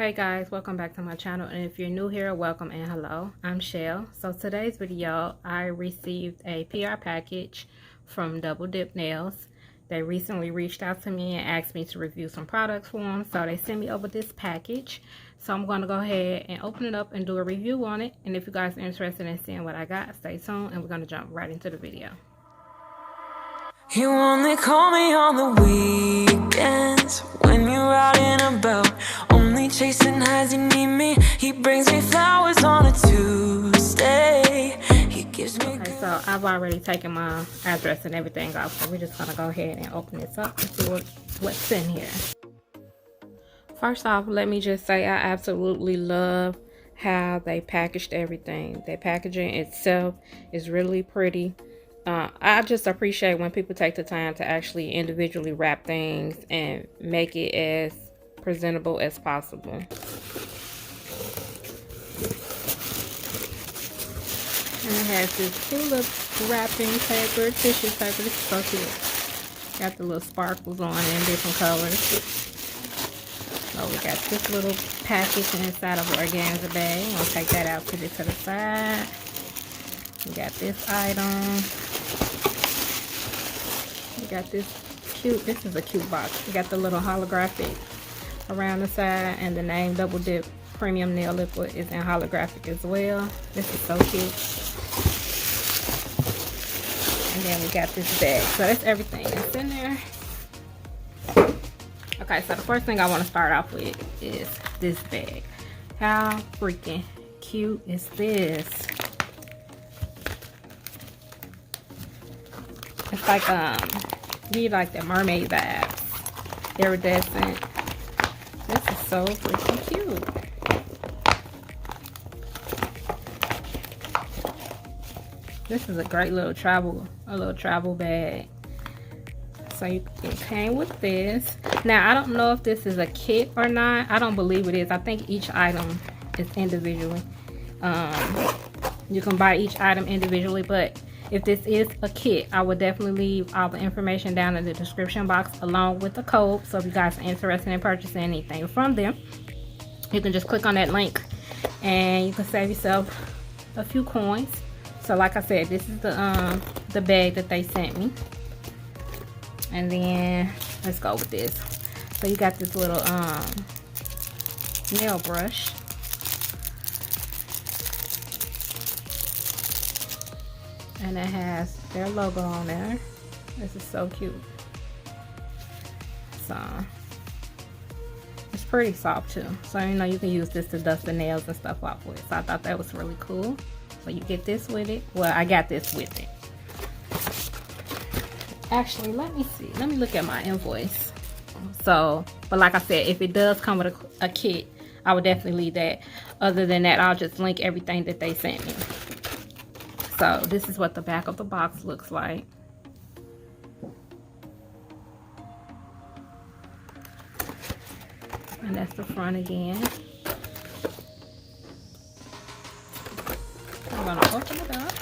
Hey guys, welcome back to my channel, and if you're new here, welcome and hello. I'm Shell. So today's video, I received a PR package from Double Dip Nails. They recently reached out to me and asked me to review some products for them, so they sent me over this package. So I'm going to go ahead and open it up and do a review on it, and if you guys are interested in seeing what I got, stay tuned and we're going to jump right into the video. You only call me on the weekends when you're out and about, only chasing highs. You need me. He brings me flowers on a Tuesday. He gives me. Okay, so I've already taken my address and everything off, so we're just gonna go ahead and open this up and see what's in here. First off, let me just say I absolutely love how they packaged everything. The packaging itself is really pretty. I just appreciate when people take the time to actually individually wrap things and make it as presentable as possible. And it has this tulip wrapping paper, tissue paper. This is so cute. Got the little sparkles on it in different colors. So we got this little package inside of an organza bag. I'm gonna take that out, put it to the side. We got this item. We got this is a cute box. We got the little holographic around the side, and the name Double Dip Premium Nail Liquid is in holographic as well. This is so cute. And then we got this bag. So that's everything that's in there. Okay, so the first thing I want to start off with is this bag. How freaking cute is this? It's like need like the mermaid vibes, iridescent. This is so freaking cute. This is a great little travel bag. So it came with this. Now I don't know if this is a kit or not. I don't believe it is. I think each item is individually. You can buy each item individually, but if this is a kit, I would definitely leave all the information down in the description box along with the code. So if you guys are interested in purchasing anything from them, you can just click on that link and you can save yourself a few coins. So like I said, this is the bag that they sent me. And then let's go with this. So you got this little nail brush. And it has their logo on there. This is so cute. So it's pretty soft too. So you know you can use this to dust the nails and stuff off with. So I thought that was really cool. So you get this with it. Well, I got this with it. Actually, let me see. Let me look at my invoice. So, but like I said, if it does come with a kit, I would definitely leave that. Other than that, I'll just link everything that they sent me. So this is what the back of the box looks like. And that's the front again. I'm gonna open it up.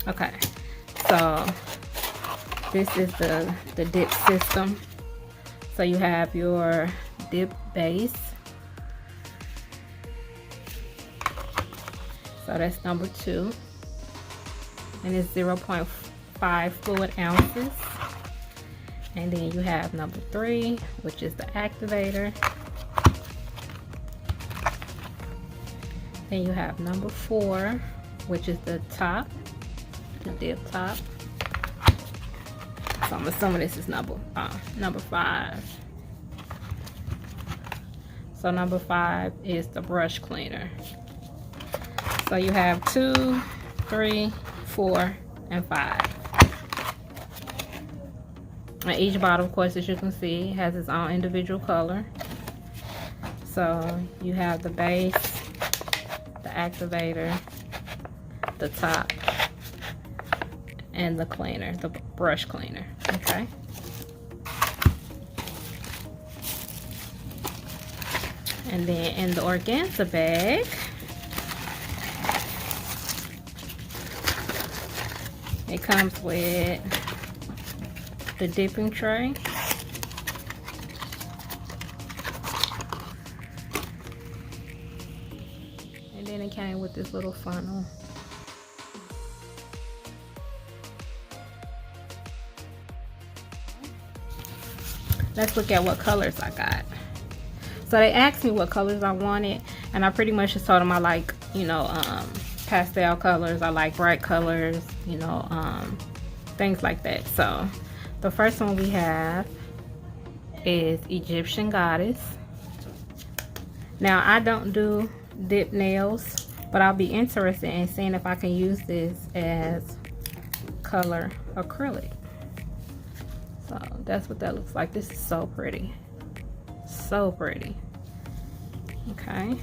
Okay, so this is the dip system. So you have your dip base. So that's number 2, and it's 0.5 fluid ounces. And then you have number 3, which is the activator. Then you have number 4, which is the top, the dip top. So I'm assuming this is number 5. So number 5 is the brush cleaner. So you have 2, 3, 4, and 5. And each bottle, of course, as you can see, has its own individual color. So you have the base, the activator, the top, and the cleaner, the brush cleaner. Okay. And then in the organza bag, it comes with the dipping tray, then it came with this little funnel. Let's look at what colors I got. So they asked me what colors I wanted, and I pretty much just told them I like, you know, pastel colors, I like bright colors, you know, things like that. So the first one we have is Egyptian Goddess. Now I don't do dip nails, but I'll be interested in seeing if I can use this as color acrylic. So that's what that looks like. This is so pretty. So pretty. Okay.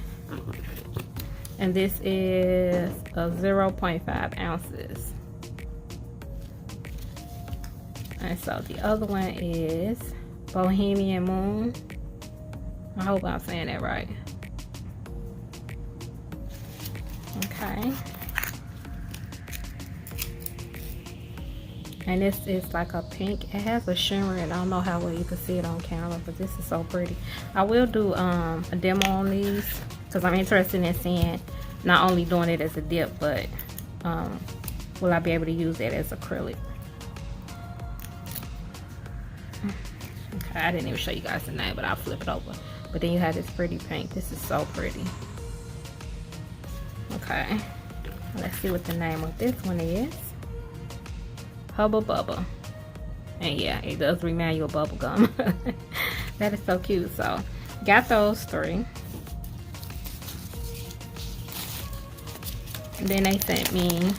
And this is a 0.5 ounces. And so the other one is Bohemian Moon. I hope I'm saying that right. Okay. And this is like a pink. It has a shimmer, and I don't know how well you can see it on camera, but this is so pretty. I will do a demo on these because I'm interested in seeing not only doing it as a dip, but will I be able to use it as acrylic. Okay, I didn't even show you guys the name, but I'll flip it over. But then you have this pretty pink. This is so pretty. Okay, let's see what the name of this one is. Hubba Bubba. And yeah, it does remind you of bubble gum. That is so cute. So got those three. And then they sent me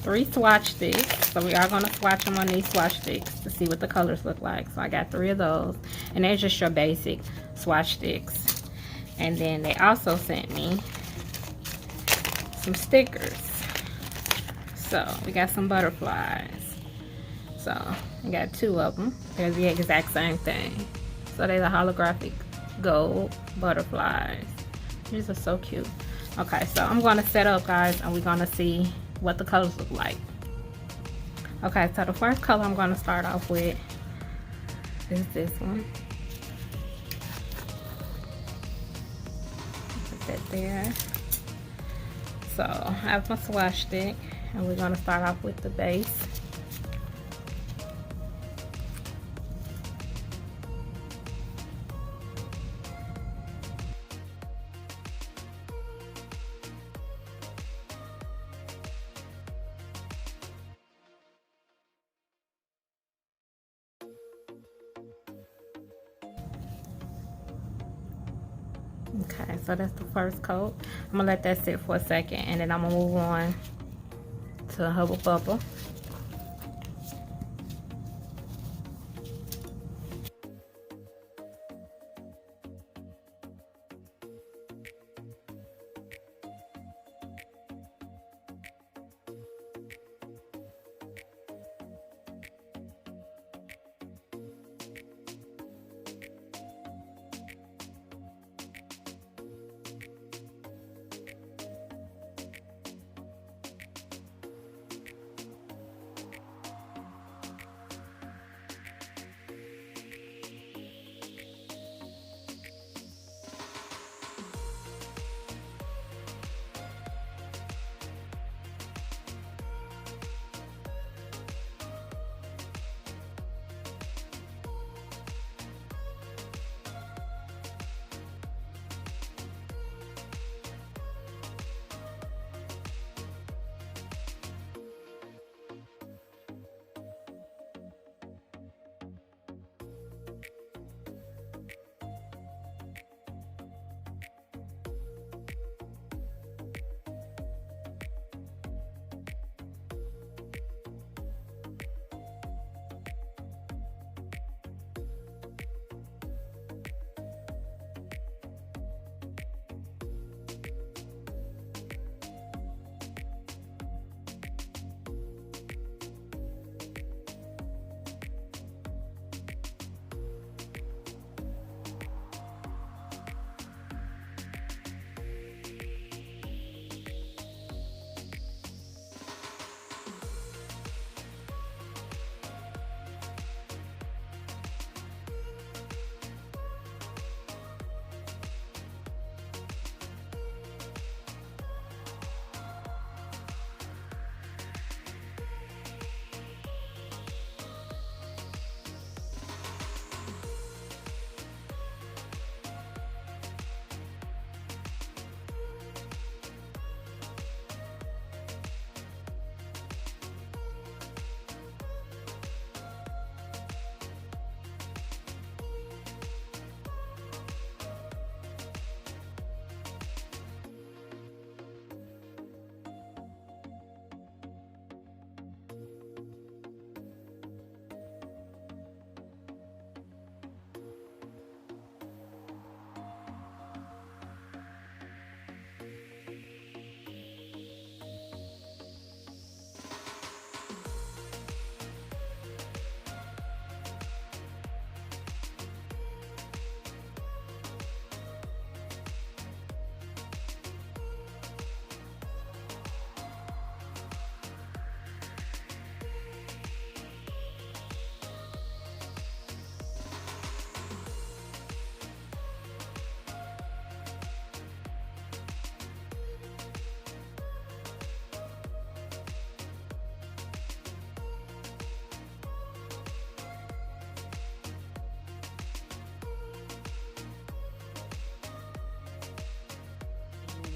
3 swatch sticks. So we are going to swatch them on these swatch sticks to see what the colors look like. So I got 3 of those. And they're just your basic swatch sticks. And then they also sent me some stickers. So we got some butterflies. So I got 2 of them. They're the exact same thing. So they're the holographic gold butterflies. These are so cute. Okay, so I'm going to set up, guys, and we're going to see what the colors look like. Okay, so the first color I'm going to start off with is this one. Put that there. So I have my swatch stick, and we're going to start off with the base. Okay, so that's the first coat. I'm gonna let that sit for a second, and then I'm gonna move on to Hubba Bubba.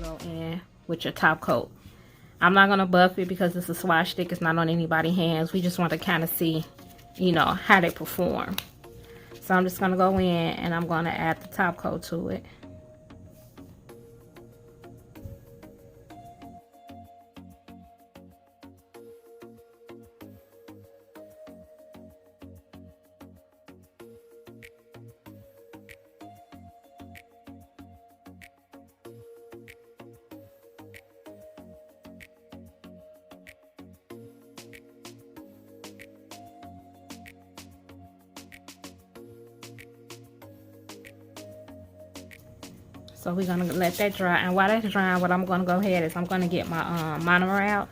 go in with your top coat. I'm not going to buff it because it's a swatch stick. It's not on anybody's hands. We just want to kind of see, you know, how they perform. So I'm just going to go in and I'm going to add the top coat to it. So we're gonna let that dry, and while that's drying, what I'm gonna go ahead is I'm gonna get my monomer out,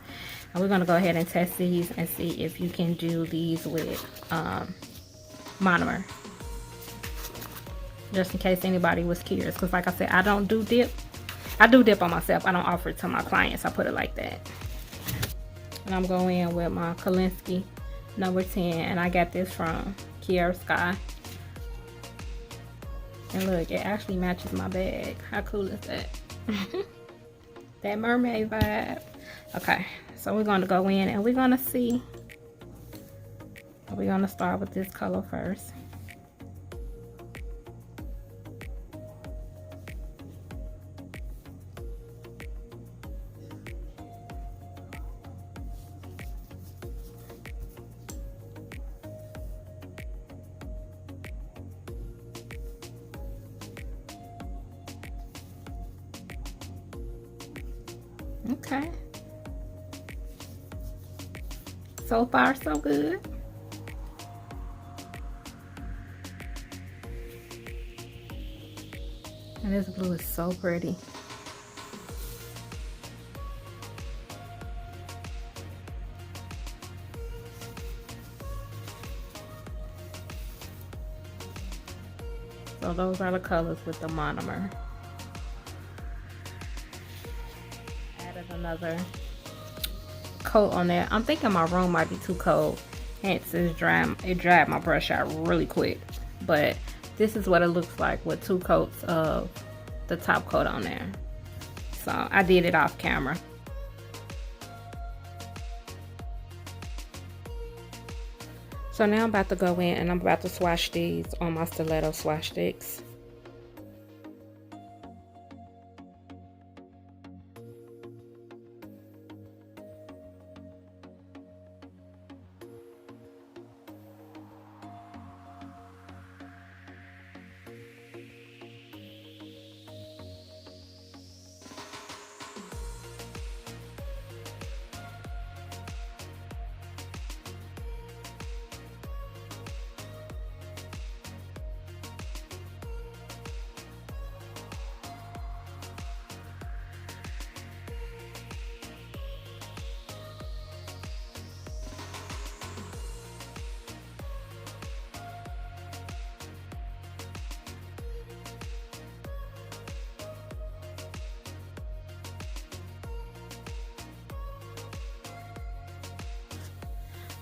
and we're gonna go ahead and test these and see if you can do these with monomer. Just in case anybody was curious, because like I said, I don't do dip. I do dip on myself. I don't offer it to my clients. I put it like that. And I'm going in with my Kolinsky number 10, and I got this from Kiara Sky. And look, it actually matches my bag. How cool is that? That mermaid vibe. Okay, so we're going to go in and we're going to see. We're going to start with this color first. Okay. So far, so good. And this blue is so pretty. So those are the colors with the monomer. Another coat on there. I'm thinking my room might be too cold, hence it dried my brush out really quick, but this is what it looks like with 2 coats of the top coat on there. So I did it off camera. So now I'm about to go in and I'm about to swatch these on my stiletto swatch sticks.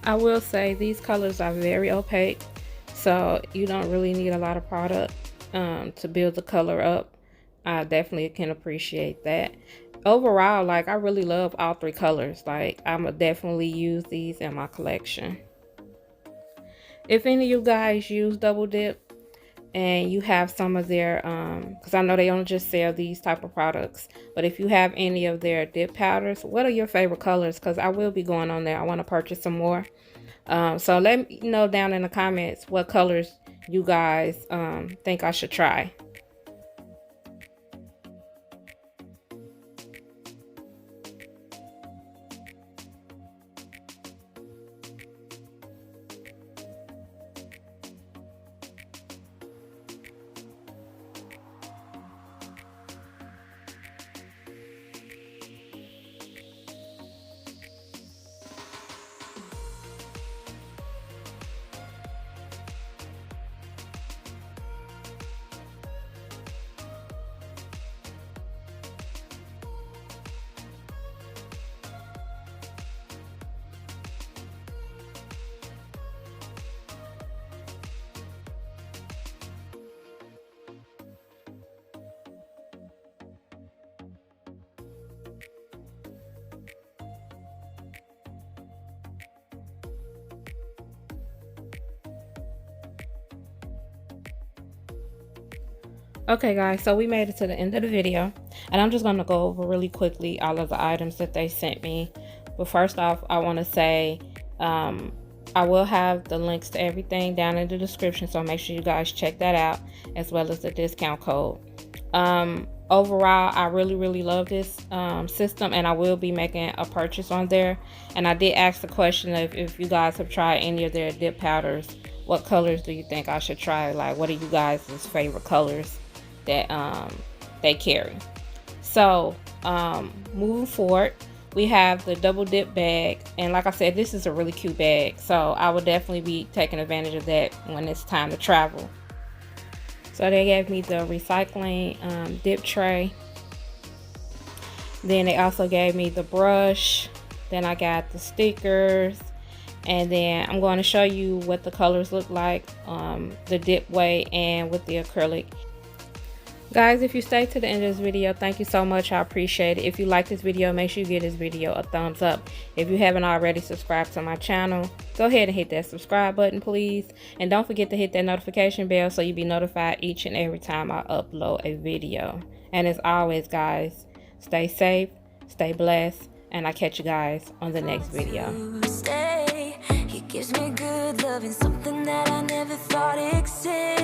I will say these colors are very opaque, so you don't really need a lot of product to build the color up. I definitely can appreciate that. Overall, like, I really love all 3 colors. Like, I'm gonna definitely use these in my collection. If any of you guys use double dip and you have some of their because I know they don't just sell these type of products, but if you have any of their dip powders, what are your favorite colors? Because I will be going on there. I want to purchase some more, so let me know down in the comments what colors you guys think I should try. Okay guys, so we made it to the end of the video, and I'm just going to go over really quickly all of the items that they sent me. But first off, I want to say I will have the links to everything down in the description, so make sure you guys check that out, as well as the discount code. Overall, I really love this system, and I will be making a purchase on there. And I did ask the question of if you guys have tried any of their dip powders, what colors do you think I should try? Like, what are you guys' favorite colors that they carry? So moving forward, we have the double dip bag, and like I said, this is a really cute bag, so I will definitely be taking advantage of that when it's time to travel. So they gave me the recycling dip tray. Then they also gave me the brush. Then I got the stickers, and then I'm going to show you what the colors look like the dip way and with the acrylic. Guys, if you stayed to the end of this video, thank you so much. I appreciate it. If you like this video, make sure you give this video a thumbs up. If you haven't already subscribed to my channel, go ahead and hit that subscribe button, please. And don't forget to hit that notification bell so you'll be notified each and every time I upload a video. And as always, guys, stay safe, stay blessed, and I'll catch you guys on the next video. He gives me good love and something that I never thought existed.